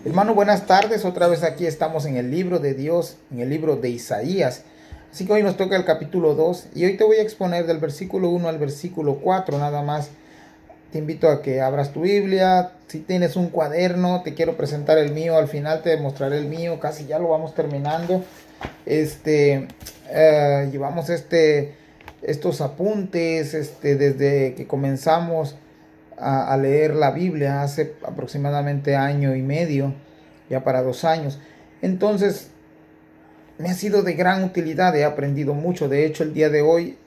Hermano, buenas tardes. Otra vez aquí estamos en el libro de Dios, en el libro de Isaías. Así que hoy nos toca el capítulo 2 y hoy te voy a exponer del versículo 1 al versículo 4 nada más. Te invito a que abras tu Biblia. Si tienes un cuaderno, te quiero presentar el mío. Al final te mostraré el mío. Casi ya lo vamos terminando. Llevamos estos apuntes desde que comenzamos a leer la Biblia hace aproximadamente año y medio, ya para 2 años. Entonces me ha sido de gran utilidad, he aprendido mucho. De hecho, el día de hoy,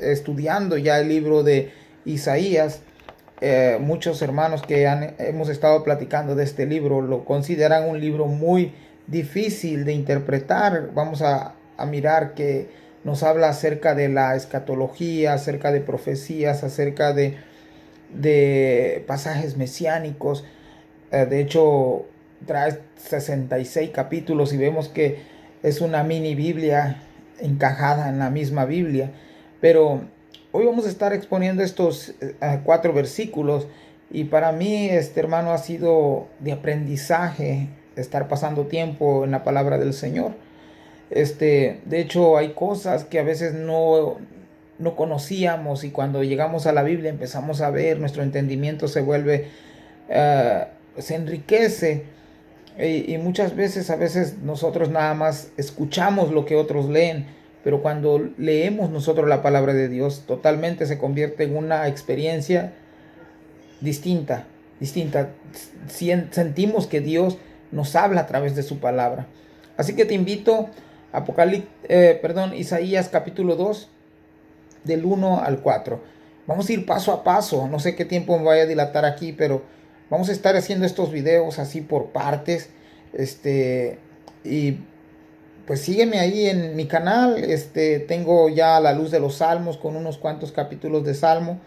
estudiando ya el libro de Isaías, muchos hermanos que hemos estado platicando de este libro lo consideran un libro muy difícil de interpretar. Vamos a mirar que nos habla acerca de la escatología, acerca de profecías, acerca de pasajes mesiánicos. De hecho, trae 66 capítulos y vemos que es una mini Biblia encajada en la misma Biblia. Pero hoy vamos a estar exponiendo estos 4 versículos y para mí, hermano, ha sido de aprendizaje estar pasando tiempo en la palabra del Señor. De hecho, hay cosas que a veces no conocíamos y cuando llegamos a la Biblia empezamos a ver, nuestro entendimiento se vuelve, se enriquece y muchas veces, a veces nosotros nada más escuchamos lo que otros leen, pero cuando leemos nosotros la palabra de Dios, totalmente se convierte en una experiencia distinta. Sentimos que Dios nos habla a través de su palabra. Así que te invito a Isaías capítulo 2 del 1 al 4. Vamos a ir paso a paso. No sé qué tiempo me vaya a dilatar aquí, pero vamos a estar haciendo estos videos así por partes. Y pues sígueme ahí en mi canal. Tengo ya la luz de los salmos con unos cuantos capítulos de salmos.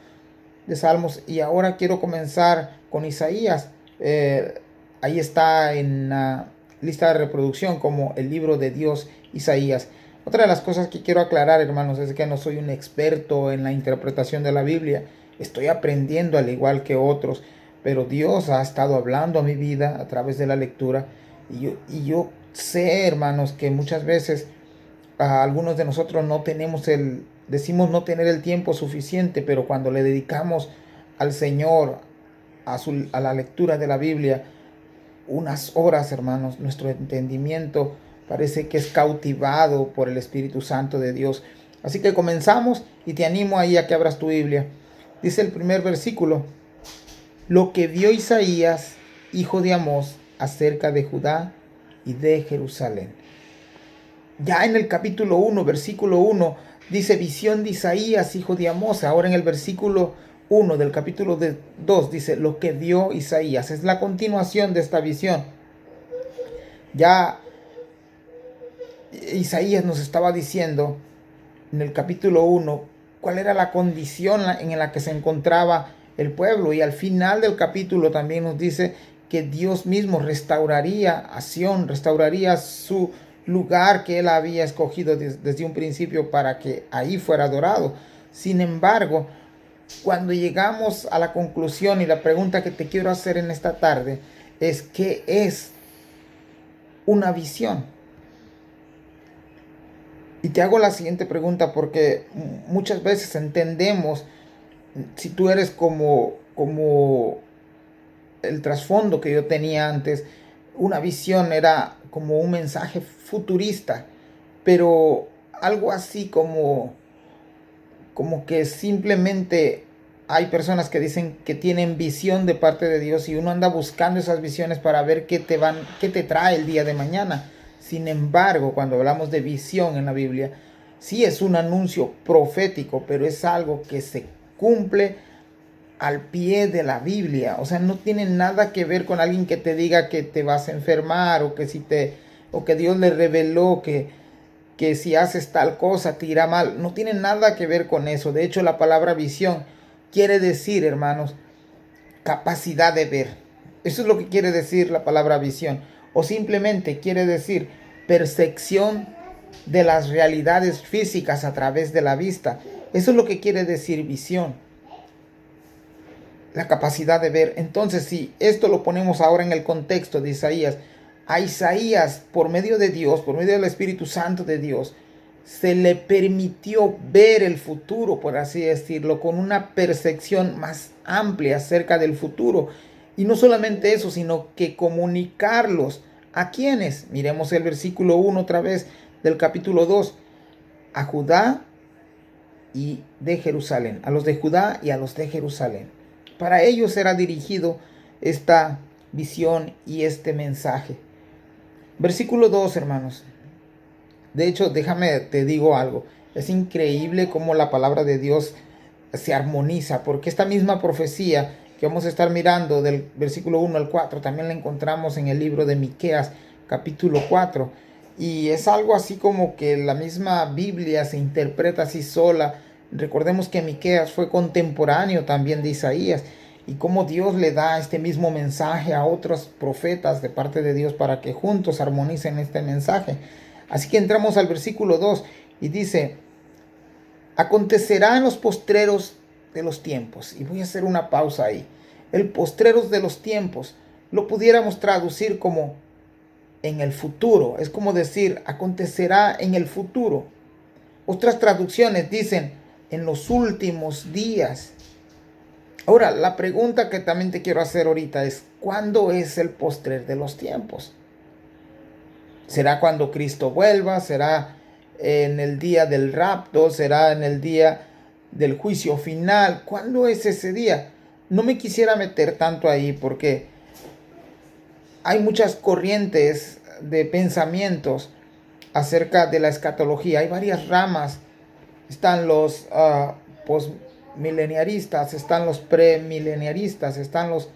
Y ahora quiero comenzar con Isaías. Ahí está en la lista de reproducción como el libro de Dios, Isaías. Otra de las cosas que quiero aclarar, hermanos, es que no soy un experto en la interpretación de la Biblia. Estoy aprendiendo al igual que otros, pero Dios ha estado hablando a mi vida a través de la lectura. Y yo sé, hermanos, que muchas veces algunos de nosotros decimos no tener el tiempo suficiente, pero cuando le dedicamos al Señor, a la lectura de la Biblia, unas horas, hermanos, nuestro entendimiento parece que es cautivado por el Espíritu Santo de Dios. Así que comenzamos y te animo ahí a que abras tu Biblia. Dice el primer versículo: lo que vio Isaías, hijo de Amós, acerca de Judá y de Jerusalén. Ya en el capítulo 1, versículo 1, dice visión de Isaías, hijo de Amós. Ahora en el versículo 1 del capítulo 2 dice lo que vio Isaías. Es la continuación de esta visión. Ya Isaías nos estaba diciendo en el capítulo 1 cuál era la condición en la que se encontraba el pueblo, y al final del capítulo también nos dice que Dios mismo restauraría a Sión, restauraría su lugar que él había escogido desde un principio para que ahí fuera adorado. Sin embargo, cuando llegamos a la conclusión, y la pregunta que te quiero hacer en esta tarde es: ¿qué es una visión? Y te hago la siguiente pregunta porque muchas veces entendemos, si tú eres como el trasfondo que yo tenía antes, una visión era como un mensaje futurista, pero algo así como que simplemente hay personas que dicen que tienen visión de parte de Dios y uno anda buscando esas visiones para ver qué te trae el día de mañana. Sin embargo, cuando hablamos de visión en la Biblia, sí es un anuncio profético, pero es algo que se cumple al pie de la Biblia. O sea, no tiene nada que ver con alguien que te diga que te vas a enfermar, o que Dios le reveló que si haces tal cosa te irá mal. No tiene nada que ver con eso. De hecho, la palabra visión quiere decir, hermanos, capacidad de ver. Eso es lo que quiere decir la palabra visión. O simplemente quiere decir percepción de las realidades físicas a través de la vista. Eso es lo que quiere decir visión. la capacidad de ver. Entonces, si esto lo ponemos ahora en el contexto de Isaías, a Isaías, por medio de Dios, por medio del Espíritu Santo de Dios, se le permitió ver el futuro, por así decirlo, con una percepción más amplia acerca del futuro. Y no solamente eso, sino que comunicarlos a quienes. Miremos el versículo 1 otra vez del capítulo 2. A Judá y de Jerusalén, a los de Judá y a los de Jerusalén. Para ellos era dirigido esta visión y este mensaje. Versículo 2, hermanos. De hecho, déjame, te digo algo. Es increíble cómo la palabra de Dios se armoniza, porque esta misma profecía que vamos a estar mirando del versículo 1 al 4, también la encontramos en el libro de Miqueas, capítulo 4. Y es algo así como que la misma Biblia se interpreta así sola. Recordemos que Miqueas fue contemporáneo también de Isaías, y cómo Dios le da este mismo mensaje a otros profetas de parte de Dios para que juntos armonicen este mensaje. Así que entramos al versículo 2 y dice: acontecerá en los postreros de los tiempos. Y voy a hacer una pausa ahí. El postreros de los tiempos lo pudiéramos traducir como en el futuro. Es como decir, acontecerá en el futuro. Otras traducciones dicen en los últimos días. Ahora, la pregunta que también te quiero hacer ahorita es: ¿cuándo es el postrer de los tiempos? ¿Será cuando Cristo vuelva? ¿Será en el día del rapto? ¿Será en el día del juicio final? ¿Cuándo es ese día? No me quisiera meter tanto ahí porque hay muchas corrientes de pensamientos acerca de la escatología. Hay varias ramas. Están los postmileniaristas, están los premileniaristas, están los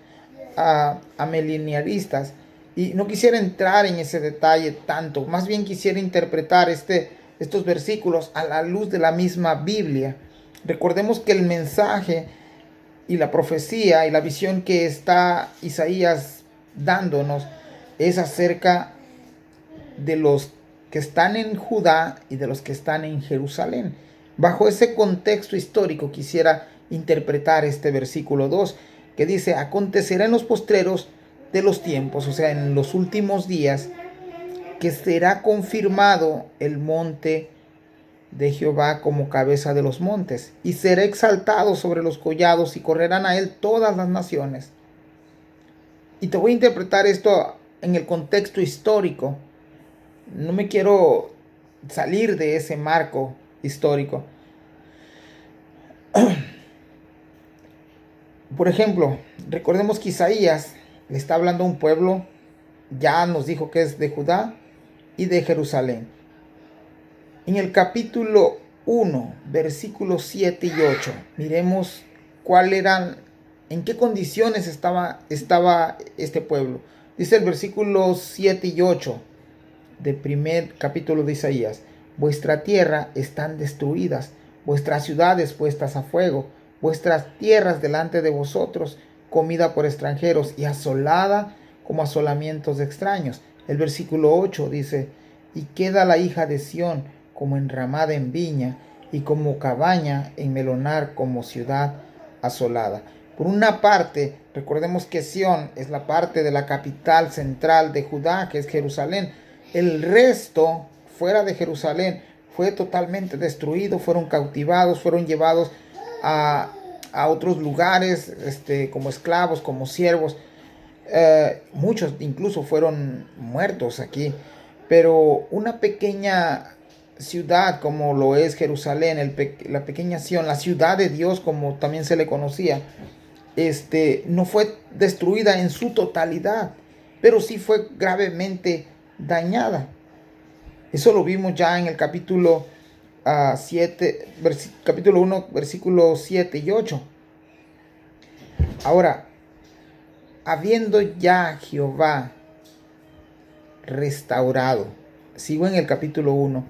amileniaristas. Y no quisiera entrar en ese detalle tanto. Más bien quisiera interpretar estos versículos a la luz de la misma Biblia. Recordemos que el mensaje y la profecía y la visión que está Isaías dándonos es acerca de los que están en Judá y de los que están en Jerusalén. Bajo ese contexto histórico quisiera interpretar este versículo 2 que dice: acontecerá en los postreros de los tiempos, o sea, en los últimos días, que será confirmado el monte de Jehová como cabeza de los montes, y será exaltado sobre los collados, y correrán a él todas las naciones. Y te voy a interpretar esto en el contexto histórico. No me quiero salir de ese marco histórico. Por ejemplo, recordemos que Isaías le está hablando a un pueblo, ya nos dijo que es de Judá y de Jerusalén. En el capítulo 1, versículos 7 y 8, miremos en qué condiciones estaba este pueblo. Dice el versículo 7 y 8 del primer capítulo de Isaías: vuestra tierra están destruidas, vuestras ciudades puestas a fuego, vuestras tierras delante de vosotros, comida por extranjeros y asolada como asolamientos de extraños. El versículo 8 dice: y queda la hija de Sión como enramada en viña, y como cabaña en melonar, como ciudad asolada. Por una parte, recordemos que Sión es la parte de la capital central de Judá, que es Jerusalén. El resto, fuera de Jerusalén, fue totalmente destruido, fueron cautivados, fueron llevados a otros lugares, como esclavos, como siervos. Muchos incluso fueron muertos aquí. Pero una pequeña ciudad como lo es Jerusalén, la pequeña Sión, la ciudad de Dios como también se le conocía, no fue destruida en su totalidad, pero sí fue gravemente dañada. Eso lo vimos ya en el capítulo 7, capítulo 1, versículos 7 y 8. Ahora, habiendo ya Jehová restaurado, sigo en el capítulo 1,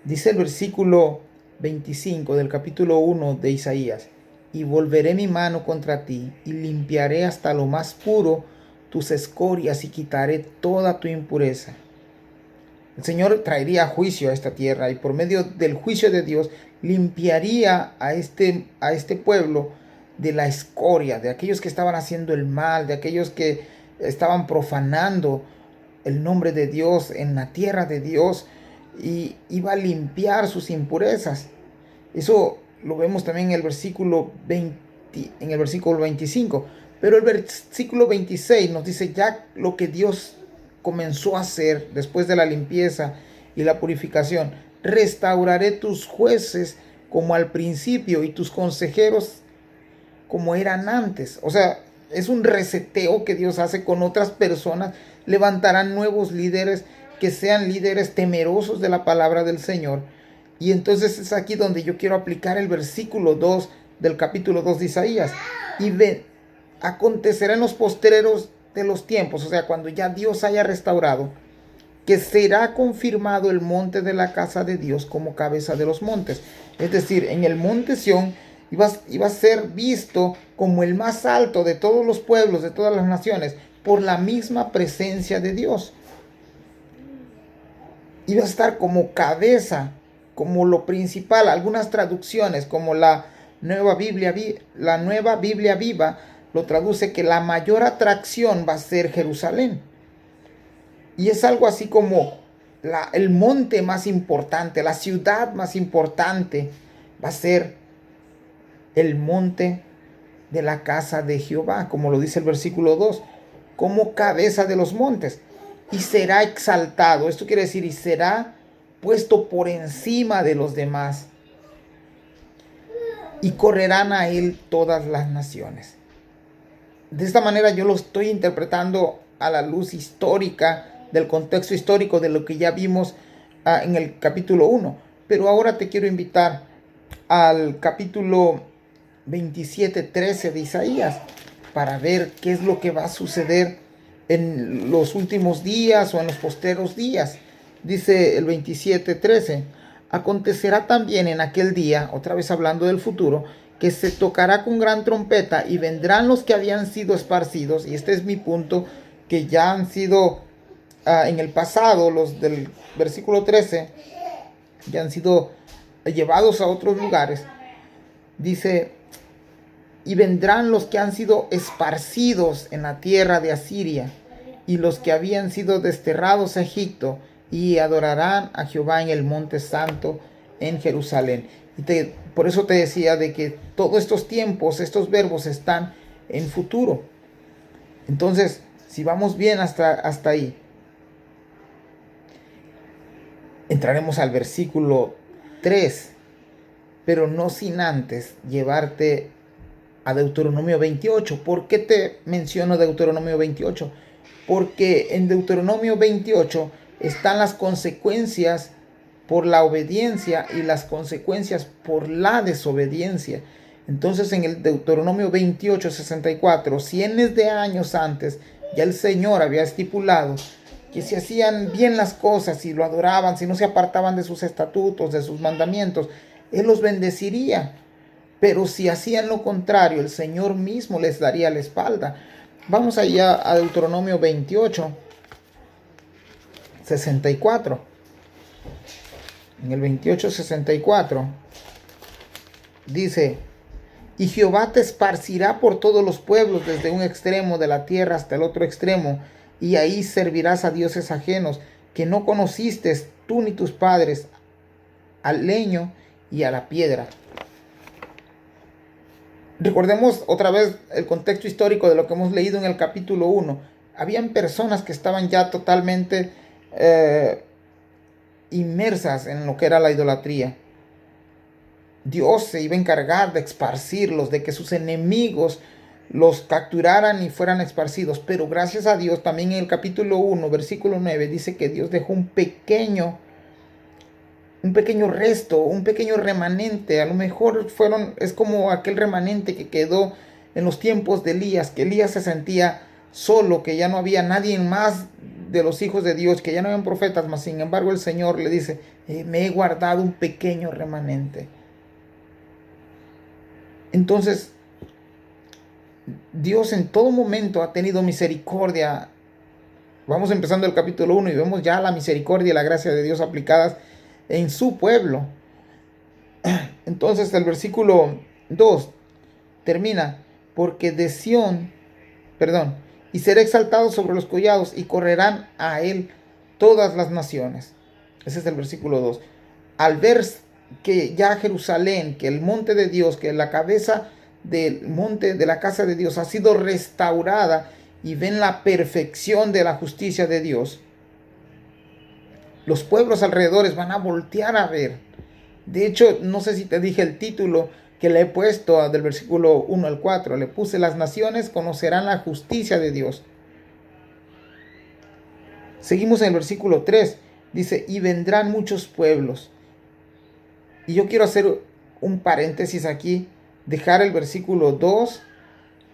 dice el versículo 25 del capítulo 1 de Isaías: y volveré mi mano contra ti, y limpiaré hasta lo más puro tus escorias, y quitaré toda tu impureza. El Señor traería juicio a esta tierra, y por medio del juicio de Dios limpiaría a este pueblo de la escoria, de aquellos que estaban haciendo el mal, de aquellos que estaban profanando el nombre de Dios en la tierra de Dios, y iba a limpiar sus impurezas. Eso lo vemos también en el versículo 20, en el versículo 25. Pero el versículo 26 nos dice ya lo que Dios comenzó a hacer después de la limpieza y la purificación. Restauraré tus jueces como al principio y tus consejeros como eran antes. O sea, es un reseteo que Dios hace con otras personas. Levantarán nuevos líderes que sean líderes temerosos de la palabra del Señor. Y entonces es aquí donde yo quiero aplicar el versículo 2 del capítulo 2 de Isaías. Y acontecerá en los postreros de los tiempos, o sea, cuando ya Dios haya restaurado, que será confirmado el monte de la casa de Dios como cabeza de los montes. Es decir, en el monte Sión iba a ser visto como el más alto de todos los pueblos, de todas las naciones, por la misma presencia de Dios. Iba a estar como cabeza, como lo principal. Algunas traducciones, como la Nueva Biblia Viva, lo traduce que la mayor atracción va a ser Jerusalén. Y es algo así como el monte más importante, la ciudad más importante va a ser el monte de la casa de Jehová, como lo dice el versículo 2, como cabeza de los montes. Y será exaltado, esto quiere decir, y será puesto por encima de los demás. Y correrán a él todas las naciones. De esta manera yo lo estoy interpretando a la luz histórica, del contexto histórico de lo que ya vimos en el capítulo 1. Pero ahora te quiero invitar al capítulo 27:13 de Isaías para ver qué es lo que va a suceder en los últimos días o en los posteros días. Dice el 27:13: acontecerá también en aquel día, otra vez hablando del futuro, que se tocará con gran trompeta y vendrán los que habían sido esparcidos. Y este es mi punto, que ya han sido en el pasado, los del versículo 13, ya han sido llevados a otros lugares. Dice: y vendrán los que han sido esparcidos en la tierra de Asiria y los que habían sido desterrados a Egipto, y adorarán a Jehová en el monte santo en Jerusalén. Por eso te decía de que todos estos tiempos, estos verbos están en futuro. Entonces, si vamos bien hasta ahí, entraremos al versículo 3, pero no sin antes llevarte a Deuteronomio 28. ¿Por qué te menciono Deuteronomio 28? Porque en Deuteronomio 28 están las consecuencias por la obediencia y las consecuencias por la desobediencia. Entonces en el Deuteronomio 28:64, cientos de años antes, ya el Señor había estipulado que si hacían bien las cosas, si lo adoraban, si no se apartaban de sus estatutos, de sus mandamientos, Él los bendeciría. Pero si hacían lo contrario, el Señor mismo les daría la espalda. Vamos allá a Deuteronomio 28:64. En el 28:64 dice: y Jehová te esparcirá por todos los pueblos, desde un extremo de la tierra hasta el otro extremo, y ahí servirás a dioses ajenos que no conociste tú ni tus padres, al leño y a la piedra. Recordemos otra vez el contexto histórico de lo que hemos leído en el capítulo 1. Habían personas que estaban ya totalmente inmersas en lo que era la idolatría. Dios se iba a encargar de esparcirlos, de que sus enemigos los capturaran y fueran esparcidos. Pero gracias a Dios, también en el capítulo 1, versículo 9, dice que Dios dejó un pequeño resto, un pequeño remanente. A lo mejor es como aquel remanente que quedó en los tiempos de Elías, que Elías se sentía solo, que ya no había nadie más de los hijos de Dios, que ya no habían profetas, mas sin embargo el Señor le dice: me he guardado un pequeño remanente. Entonces, Dios en todo momento ha tenido misericordia. Vamos empezando el capítulo 1 y vemos ya la misericordia y la gracia de Dios aplicadas en su pueblo. Entonces el versículo 2 termina, porque de Sión, perdón, y será exaltado sobre los collados y correrán a él todas las naciones. Ese es el versículo 2. Al ver que ya Jerusalén, que el monte de Dios, que la cabeza del monte de la casa de Dios ha sido restaurada y ven la perfección de la justicia de Dios, los pueblos alrededores van a voltear a ver. De hecho, no sé si te dije el título que le he puesto del versículo 1 al 4. Le puse: las naciones conocerán la justicia de Dios. Seguimos en el versículo 3. Dice: y vendrán muchos pueblos. Y yo quiero hacer un paréntesis aquí, dejar el versículo 2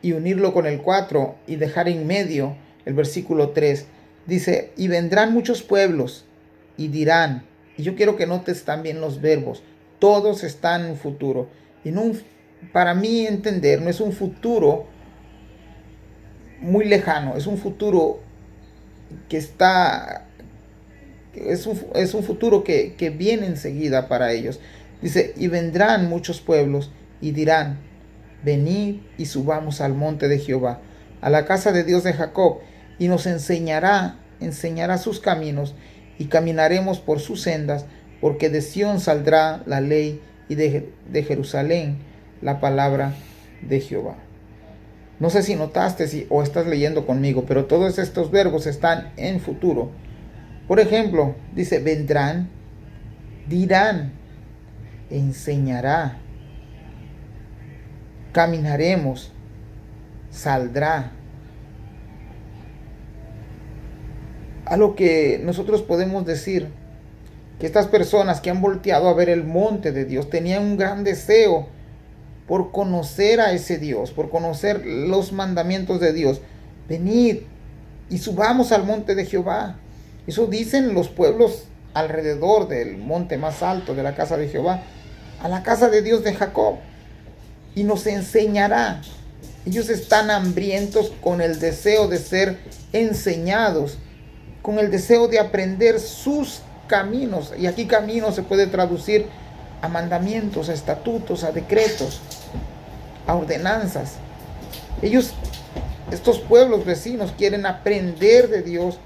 y unirlo con el 4 y dejar en medio el versículo 3. Dice: y vendrán muchos pueblos y dirán. Y yo quiero que notes también los verbos. Todos están en futuro. Y no, para mí entender, no es un futuro muy lejano, es un futuro que está, es un futuro que viene enseguida para ellos. Dice: y vendrán muchos pueblos y dirán: venid y subamos al monte de Jehová, a la casa de Dios de Jacob, y nos enseñará sus caminos, y caminaremos por sus sendas, porque de Sión saldrá la ley, y de Jerusalén la palabra de Jehová. No sé si notaste o estás leyendo conmigo, pero todos estos verbos están en futuro. Por ejemplo, dice: vendrán, dirán, enseñará, caminaremos, saldrá. A lo que nosotros podemos decir que estas personas que han volteado a ver el monte de Dios tenían un gran deseo por conocer a ese Dios, por conocer los mandamientos de Dios. Venid y subamos al monte de Jehová. Eso dicen los pueblos alrededor del monte más alto de la casa de Jehová, a la casa de Dios de Jacob, y nos enseñará. Ellos están hambrientos con el deseo de ser enseñados, con el deseo de aprender sus caminos. Y aquí camino se puede traducir a mandamientos, a estatutos, a decretos, a ordenanzas. Estos pueblos vecinos quieren aprender de Dios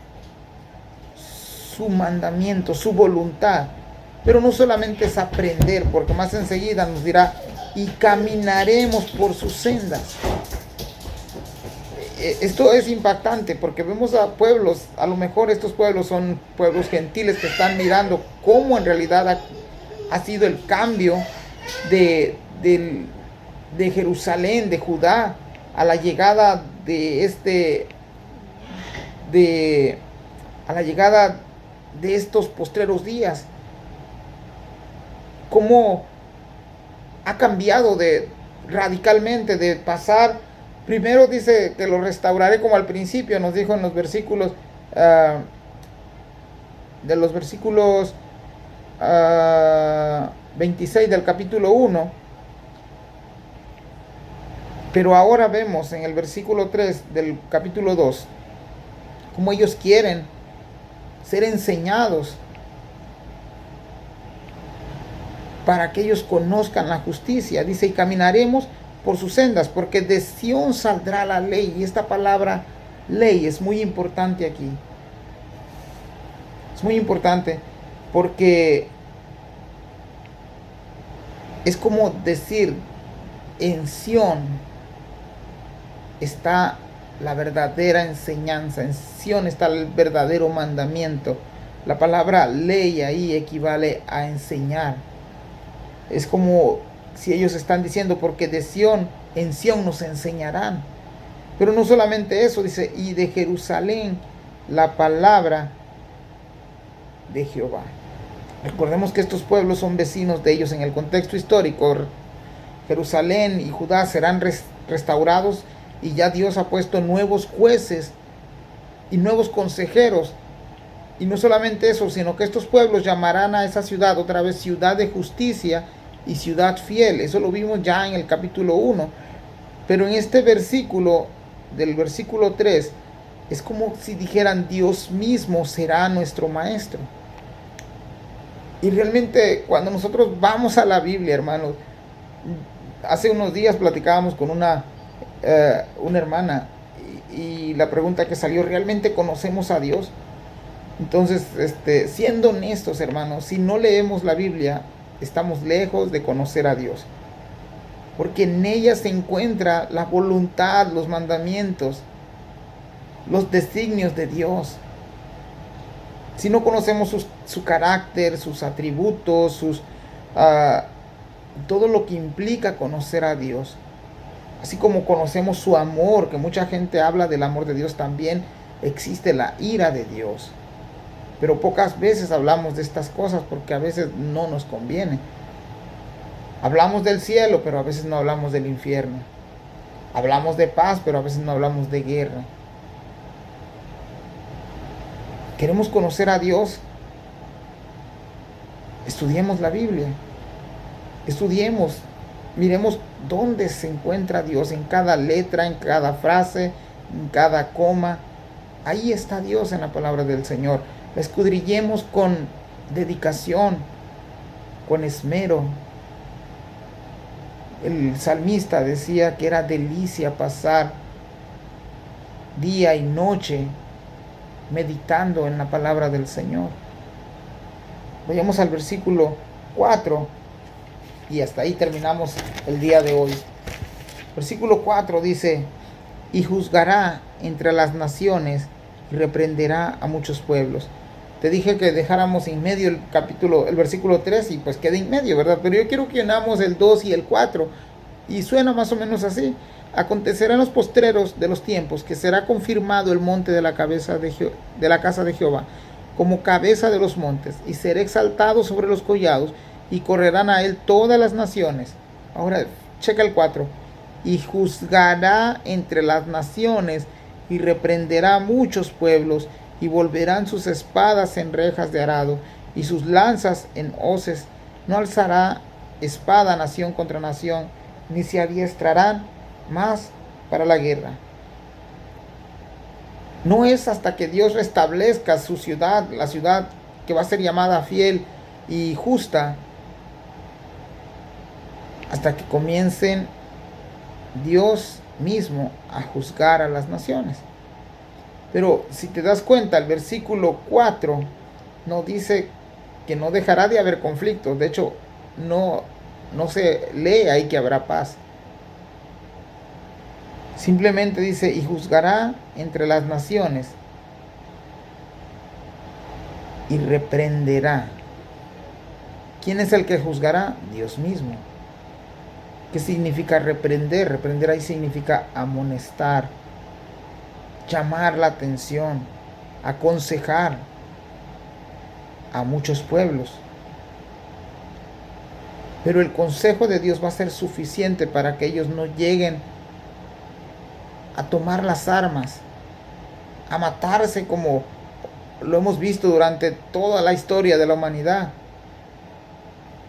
su mandamiento, su voluntad. Pero no solamente es aprender, porque más enseguida nos dirá: y caminaremos por sus sendas. Esto es impactante porque vemos a pueblos, a lo mejor estos pueblos son pueblos gentiles que están mirando cómo en realidad ha sido el cambio de Jerusalén, de Judá, a la llegada a la llegada de estos postreros días. Cómo ha cambiado radicalmente de pasar. Primero dice que lo restauraré como al principio, nos dijo en los versículos, de los versículos 26 del capítulo 1. Pero ahora vemos en el versículo 3 del capítulo 2, cómo ellos quieren ser enseñados para que ellos conozcan la justicia. Dice: y caminaremos por sus sendas, porque de Sión saldrá la ley. Y esta palabra ley es muy importante aquí. Es muy importante porque es como decir: en Sión está la verdadera enseñanza, en Sión está el verdadero mandamiento. La palabra ley ahí equivale a enseñar. Es como si ellos están diciendo: porque de Sión, en Sión nos enseñarán. Pero no solamente eso, dice: y de Jerusalén la palabra de Jehová. Recordemos que estos pueblos son vecinos de ellos en el contexto histórico. Jerusalén y Judá serán restaurados, y ya Dios ha puesto nuevos jueces y nuevos consejeros. Y no solamente eso, sino que estos pueblos llamarán a esa ciudad otra vez ciudad de justicia y ciudad fiel. Eso lo vimos ya en el capítulo 1. Pero en este versículo, del versículo 3, es como si dijeran: Dios mismo será nuestro maestro. Y realmente cuando nosotros vamos a la Biblia, hermanos, Hace unos días platicábamos con una hermana y la pregunta que salió, ¿realmente conocemos a Dios? Entonces, siendo honestos, hermanos, si no leemos la Biblia, estamos lejos de conocer a Dios. Porque en ella se encuentra la voluntad, los mandamientos, los designios de Dios. Si no conocemos su carácter, sus atributos, todo lo que implica conocer a Dios, así como conocemos su amor, que mucha gente habla del amor de Dios, también existe la ira de Dios. Pero pocas veces hablamos de estas cosas porque a veces no nos conviene. Hablamos del cielo, pero a veces no hablamos del infierno. Hablamos de paz, pero a veces no hablamos de guerra. ¿Queremos conocer a Dios? Estudiemos la Biblia. Estudiemos. Miremos dónde se encuentra Dios, en cada letra, en cada frase, en cada coma. Ahí está Dios en la palabra del Señor. La escudriñemos con dedicación, con esmero. El salmista decía que era delicia pasar día y noche meditando en la palabra del Señor. Vayamos al versículo 4 y hasta ahí terminamos el día de hoy. Versículo 4 dice: y juzgará entre las naciones y reprenderá a muchos pueblos. Te dije que dejáramos en medio el versículo 3 y pues queda en medio, ¿verdad? Pero yo quiero que unamos el 2 y el 4 y suena más o menos así: acontecerá en los postreros de los tiempos que será confirmado el monte de la casa de Jehová como cabeza de los montes, y será exaltado sobre los collados, y correrán a él todas las naciones. Ahora checa el 4: y juzgará entre las naciones y reprenderá a muchos pueblos, y volverán sus espadas en rejas de arado y sus lanzas en hoces. No alzará espada nación contra nación, ni se adiestrarán más para la guerra. No es hasta que Dios restablezca su ciudad, la ciudad que va a ser llamada fiel y justa, hasta que comiencen Dios mismo a juzgar a las naciones. Pero si te das cuenta, el versículo 4 no dice que no dejará de haber conflictos. De hecho, no se lee ahí que habrá paz. Simplemente dice: y juzgará entre las naciones y reprenderá. ¿Quién es el que juzgará? Dios mismo. ¿Qué significa reprender? Reprender ahí significa amonestar, llamar la atención, aconsejar a muchos pueblos. Pero el consejo de Dios va a ser suficiente para que ellos no lleguen a tomar las armas, a matarse como lo hemos visto durante toda la historia de la humanidad.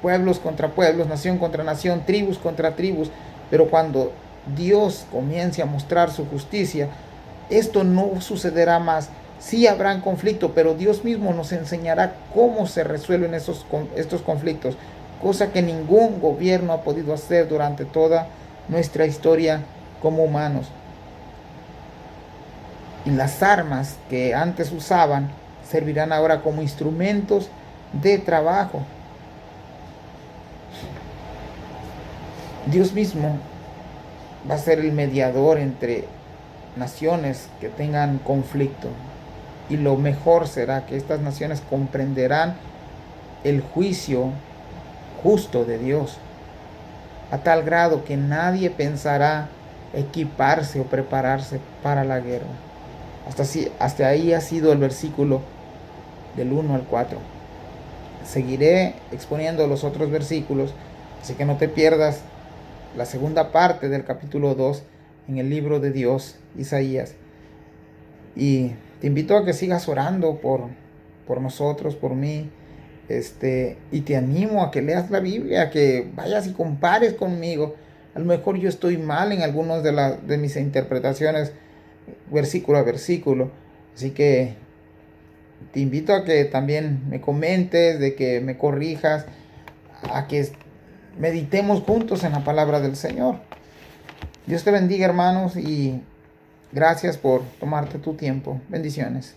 Pueblos contra pueblos, nación contra nación, tribus contra tribus. Pero cuando Dios comience a mostrar su justicia, esto no sucederá más. Sí habrán conflicto, pero Dios mismo nos enseñará cómo se resuelven estos conflictos, cosa que ningún gobierno ha podido hacer durante toda nuestra historia como humanos. Y las armas que antes usaban servirán ahora como instrumentos de trabajo. Dios mismo va a ser el mediador entre naciones que tengan conflicto. Y lo mejor será que estas naciones comprenderán el juicio justo de Dios, a tal grado que nadie pensará equiparse o prepararse para la guerra. Hasta ahí ha sido el versículo del 1 al 4. Seguiré exponiendo los otros versículos, así que no te pierdas la segunda parte del capítulo 2 en el libro de Dios, Isaías. Y te invito a que sigas orando por nosotros, por mí. Y te animo a que leas la Biblia, a que vayas y compares conmigo. A lo mejor yo estoy mal en algunas de mis interpretaciones, versículo a versículo. Así que te invito a que también me comentes, de que me corrijas, a que meditemos juntos en la palabra del Señor. Dios te bendiga, hermanos, y gracias por tomarte tu tiempo. Bendiciones.